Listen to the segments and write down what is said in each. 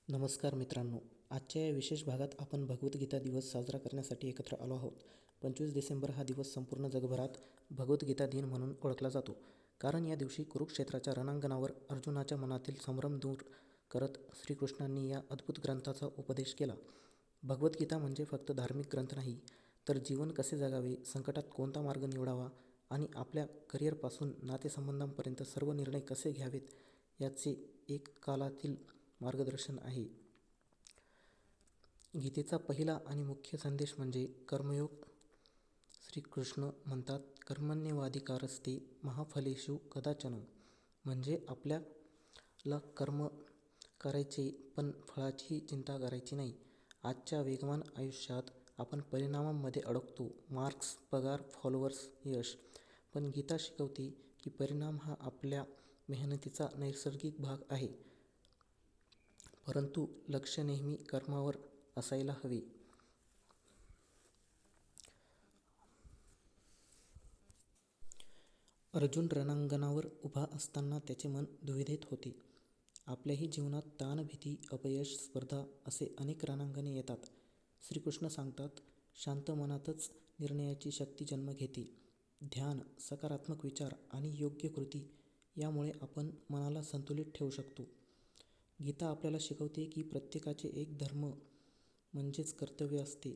नमस्कार मित्रांनो, आजच्या या विशेष भागात आपण भगवद्गीता दिवस साजरा करण्यासाठी एकत्र आलो आहोत. 25 डिसेंबर हा दिवस संपूर्ण जगभरात भगवद्गीता दिन म्हणून ओळखला जातो. कारण या दिवशी कुरुक्षेत्राच्या रणांगणावर अर्जुनाच्या मनातील संभ्रम दूर करत श्रीकृष्णांनी या अद्भुत ग्रंथाचा उपदेश केला. भगवद्गीता म्हणजे फक्त धार्मिक ग्रंथ नाही, तर जीवन कसे जगावे, संकटात कोणता मार्ग निवडावा आणि आपल्या करिअरपासून नातेसंबंधांपर्यंत सर्व निर्णय कसे घ्यावेत याचे एक कालातील मार्गदर्शन आहे. गीतेचा पहिला आणि मुख्य संदेश म्हणजे कर्मयोग. श्रीकृष्ण म्हणतात, कर्मण्येवाधिकारस्ते मा फलेषु कदाचन. म्हणजे आपल्याला कर्म करायचे, पण फळाची चिंता करायची नाही. आजच्या वेगवान आयुष्यात आपण परिणामांमध्ये अडकतो, मार्क्स, पगार, फॉलोअर्स, यश. पण गीता शिकवते की परिणाम हा आपल्या मेहनतीचा नैसर्गिक भाग आहे, परंतु लक्ष नेहमी कर्मावर असायला हवे. अर्जुन रणांगणावर उभा असताना त्याचे मन दुविधेत होते. आपल्याही जीवनात ताण, भीती, अपयश, स्पर्धा असे अनेक रणांगणे येतात. श्रीकृष्ण सांगतात, शांत मनातच निर्णयाची शक्ती जन्म घेते. ध्यान, सकारात्मक विचार आणि योग्य कृती यामुळे आपण मनाला संतुलित ठेवू शकतो. गीता आपल्याला शिकवते की प्रत्येकाचे एक धर्म म्हणजेच कर्तव्य असते.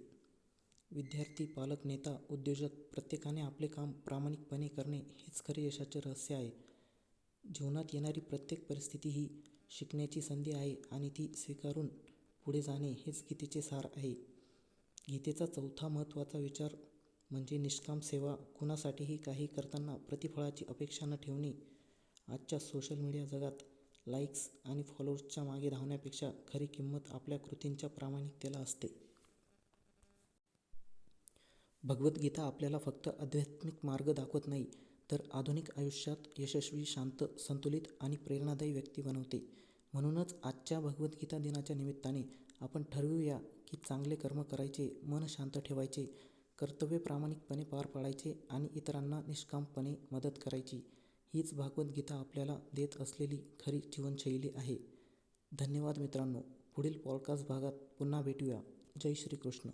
विद्यार्थी, पालक, नेता, उद्योजक प्रत्येकाने आपले काम प्रामाणिकपणे करणे हेच खरे यशाचे रहस्य आहे. जीवनात येणारी प्रत्येक परिस्थिती ही शिकण्याची संधी आहे आणि ती स्वीकारून पुढे जाणे हेच गीतेचे सार आहे. गीतेचा चौथा महत्त्वाचा विचार म्हणजे निष्काम सेवा. कुणासाठीही काही करताना प्रतिफळाची अपेक्षा न ठेवणे. आजच्या सोशल मीडिया जगात लाईक्स आणि फॉलोअर्सच्या मागे धावण्यापेक्षा खरी किंमत आपल्या कृतींच्या प्रामाणिकतेला असते. भगवद्गीता आपल्याला फक्त आध्यात्मिक मार्ग दाखवत नाही, तर आधुनिक आयुष्यात यशस्वी, शांत, संतुलित आणि प्रेरणादायी व्यक्ती बनवते. म्हणूनच आजच्या भगवद्गीता दिनाच्या निमित्ताने आपण ठरवूया की चांगले कर्म करायचे, मन शांत ठेवायचे, कर्तव्य प्रामाणिकपणे पार पाडायचे आणि इतरांना निष्कामपणे मदत करायची. हीच भगवद्गीता आपल्याला देत असलेली खरी जीवनशैली आहे. धन्यवाद मित्रांनो. पुढील पॉडकास्ट भागात पुन्हा भेटूया. जय श्रीकृष्ण.